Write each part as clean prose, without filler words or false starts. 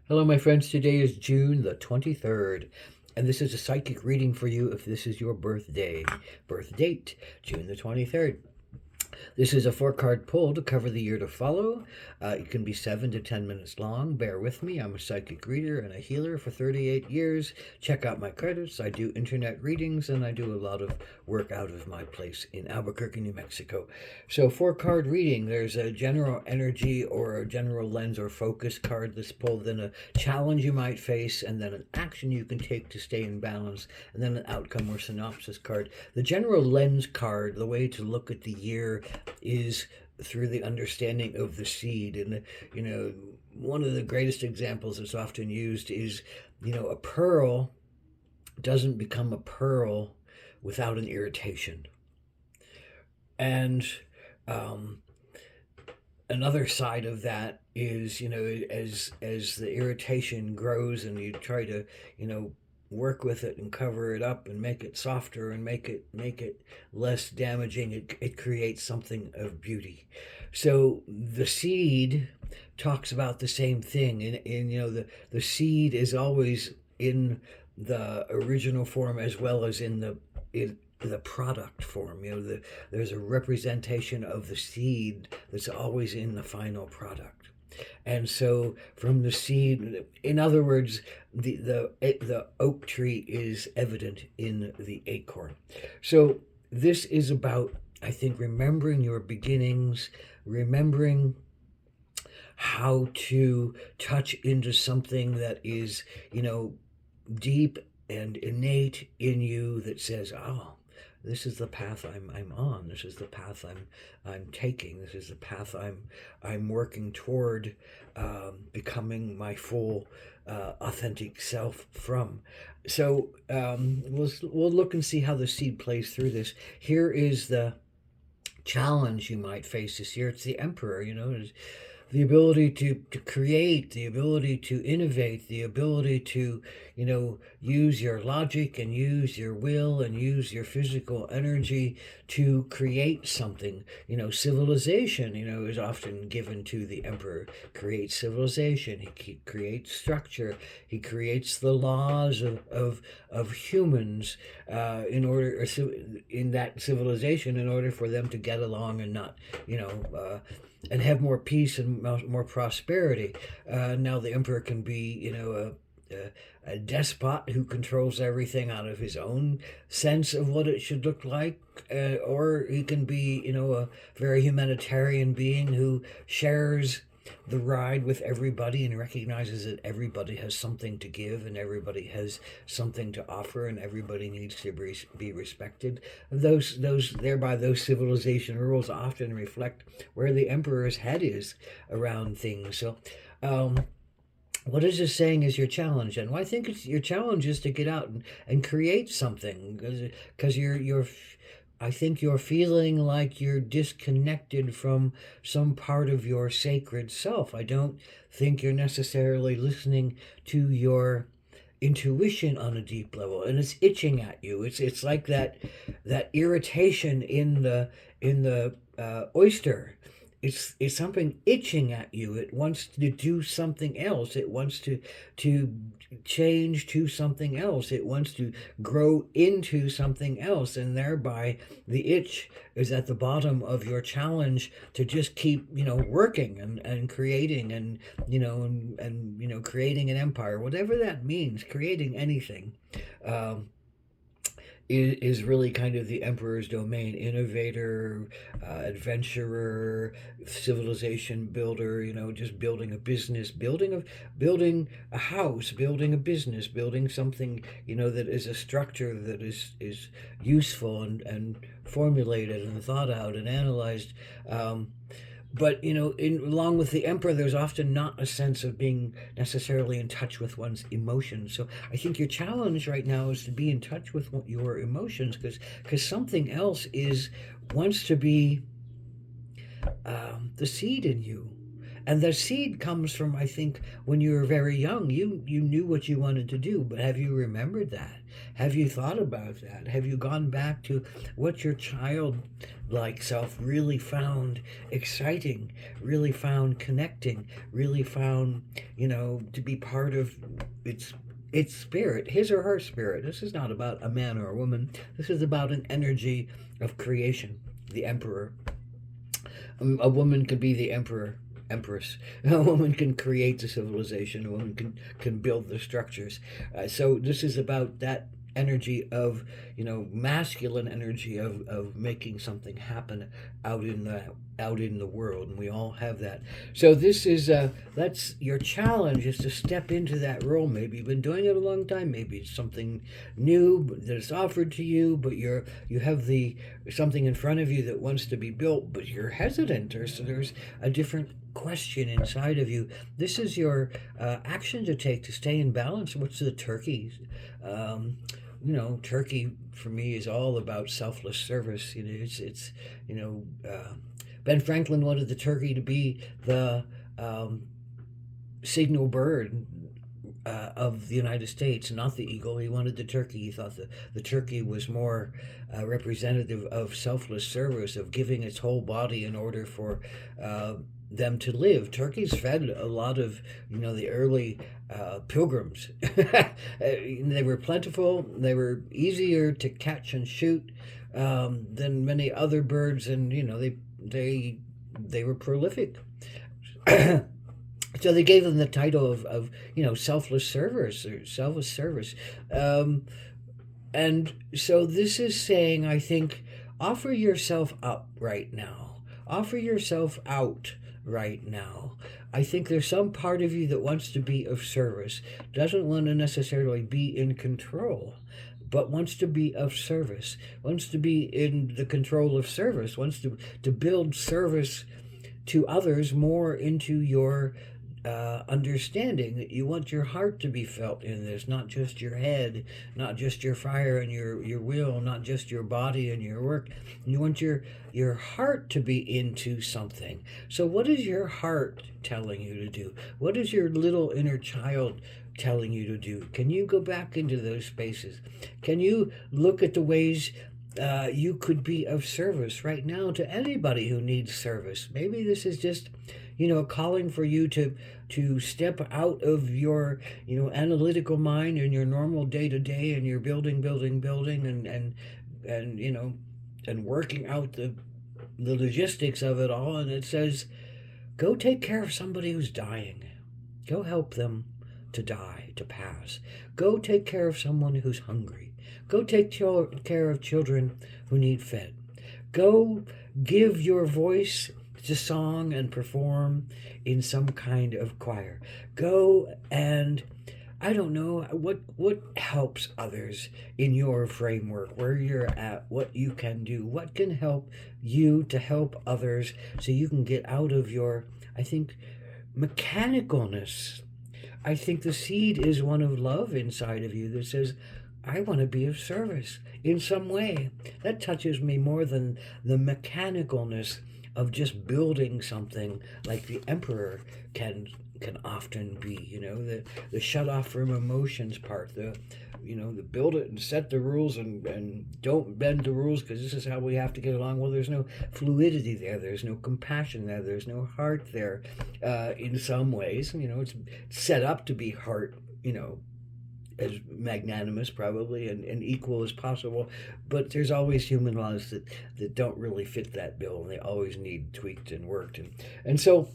Hello, my friends. Today is June the 23rd, and this is a psychic reading for you if this is your birthday. Birth date, June the 23rd. This is a four-card pull to cover the year to follow. It can be 7 to 10 minutes long. Bear with me. I'm a psychic reader and a healer for 38 years. Check out my credits. I do internet readings, and I do a lot of work out of my place in Albuquerque, New Mexico. So four-card reading, there's a general energy or a general lens or focus card that's pulled, then a challenge you might face, and then an action you can take to stay in balance, and then an outcome or synopsis card. The general lens card, the way to look at the year is through the understanding of the seed. And, one of the greatest examples that's often used is, a pearl doesn't become a pearl without an irritation. And another side of that is, as the irritation grows and you try to, work with it and cover it up and make it softer and make it less damaging, it creates something of beauty. So the seed talks about the same thing, and the seed is always in the original form as well as in the product form. There's a representation of the seed that's always in the final product. And so from the seed, in other words, the oak tree is evident in the acorn. So this is about, I think, remembering your beginnings, remembering how to touch into something that is, deep and innate in you, that says, oh, this is the path I'm on. This is the path I'm taking. This is the path I'm working toward becoming my full authentic self from. So we'll look and see how the seed plays through this. Here is the challenge you might face this year. It's the Emperor. The ability to create, the ability to innovate, the ability to, use your logic and use your will and use your physical energy to create something. Civilization, is often given to the emperor. Creates civilization. He creates structure. He creates the laws of humans in that civilization, in order for them to get along and not, and have more peace and more prosperity. Now the emperor can be, a despot who controls everything out of his own sense of what it should look like, or he can be, a very humanitarian being who shares the ride with everybody and recognizes that everybody has something to give and everybody has something to offer and everybody needs to be respected. Those civilization rules often reflect where the emperor's head is around things. So what is this saying is your challenge? And I think your challenge is to get out and create something, because I think you're feeling like you're disconnected from some part of your sacred self. I don't think you're necessarily listening to your intuition on a deep level, and it's itching at you. It's like that irritation in the oyster. It's something itching at you. It wants to do something else. It wants to change to something else. It wants to grow into something else, and thereby the itch is at the bottom of your challenge to just keep working and creating and creating an empire, whatever that means. Creating anything. Is really kind of the emperor's domain. Innovator, adventurer, civilization builder, just building a business, building a house, building a business, building something, that is a structure that is useful and formulated and thought out and analyzed. But along with the emperor, there's often not a sense of being necessarily in touch with one's emotions. So I think your challenge right now is to be in touch with your emotions, because something else wants to be the seed in you. And the seed comes from, I think, when you were very young. You knew what you wanted to do, but have you remembered that? Have you thought about that? Have you gone back to what your childlike self really found exciting, really found connecting, really found, to be part of its spirit, his or her spirit. This is not about a man or a woman. This is about an energy of creation, the emperor. A woman could be the emperor, empress. A woman can create the civilization. A woman can build the structures. So this is about that energy of, masculine energy of making something happen out in the world, and we all have that. So this is that's your challenge, is to step into that role. Maybe you've been doing it a long time, maybe it's something new that's offered to you, but you have the something in front of you that wants to be built, but you're hesitant, or so there's a different question inside of you. This is your action to take to stay in balance. What's the turkey? Turkey for me is all about selfless service. It's Ben Franklin wanted the turkey to be the signal bird of the United States, not the eagle. He wanted the turkey. He thought the turkey was more representative of selfless service, of giving its whole body in order for them to live. Turkeys fed a lot of, the early pilgrims. They were plentiful. They were easier to catch and shoot than many other birds, and they were prolific. So they gave them the title of selfless service, or selfless service. And so this is saying, I think, offer yourself up right now. Offer yourself out right now. I think there's some part of you that wants to be of service, doesn't want to necessarily be in control, but wants to be of service, wants to be in the control of service, wants to build service to others more into your understanding. That you want your heart to be felt in this, not just your head, not just your fire and your will, not just your body and your work. You want your heart to be into something. So what is your heart telling you to do? What is your little inner child telling you to do? Can you go back into those spaces? Can you look at the ways you could be of service right now to anybody who needs service? Maybe this is just, a calling for you to step out of your, analytical mind and your normal day to day, and your building, and working out the logistics of it all. And it says, go take care of somebody who's dying. Go help them to die, to pass. Go take care of someone who's hungry. Go take care of children who need fed. Go give your voice to song and perform in some kind of choir. Go and, I don't know, what helps others in your framework, where you're at, what you can do, what can help you to help others, so you can get out of your, I think, mechanicalness. I think the seed is one of love inside of you that says, I want to be of service in some way. That touches me more than the mechanicalness of just building something like the emperor can often be. The shut off from emotions part, the build it and set the rules, and don't bend the rules because this is how we have to get along. Well, there's no fluidity there. There's no compassion there. There's no heart there. In some ways, it's set up to be heart, as magnanimous probably and equal as possible, but there's always human laws that don't really fit that bill, and they always need tweaked and worked, and so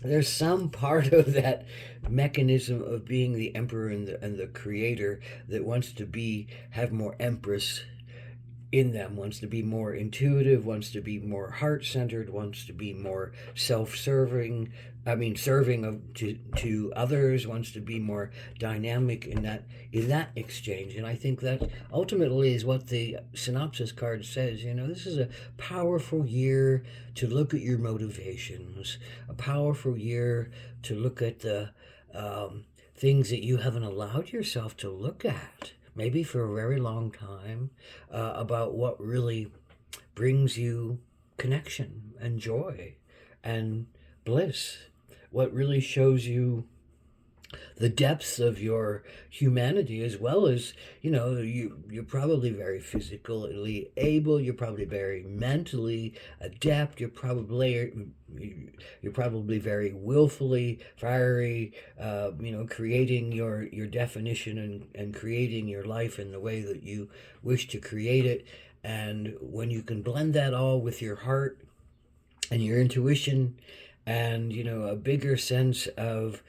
there's some part of that mechanism of being the emperor and the creator that wants to have more empress in them, wants to be more intuitive, wants to be more heart-centered, wants to be more self-serving, serving to others, wants to be more dynamic in that exchange. And I think that ultimately is what the synopsis card says. This is a powerful year to look at your motivations, a powerful year to look at the things that you haven't allowed yourself to look at, maybe for a very long time, about what really brings you connection and joy and bliss. what really shows you the depths of your humanity, as well as, you're probably very physically able, you're probably very mentally adept, you're probably very willfully fiery, creating your definition, and creating your life in the way that you wish to create it. And when you can blend that all with your heart and your intuition, and a bigger sense of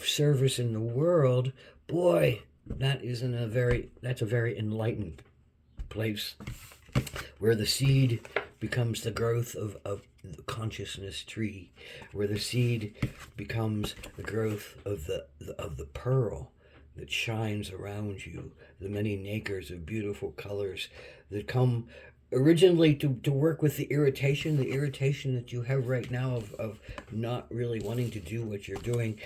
service in the world, boy, that's a very enlightened place, where the seed becomes the growth of the consciousness tree, where the seed becomes the growth of the pearl that shines around you, the many nacres of beautiful colors that come originally to work with the irritation that you have right now of not really wanting to do what you're doing.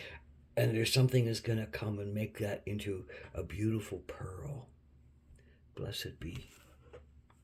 And there's something that's going to come and make that into a beautiful pearl. Blessed be.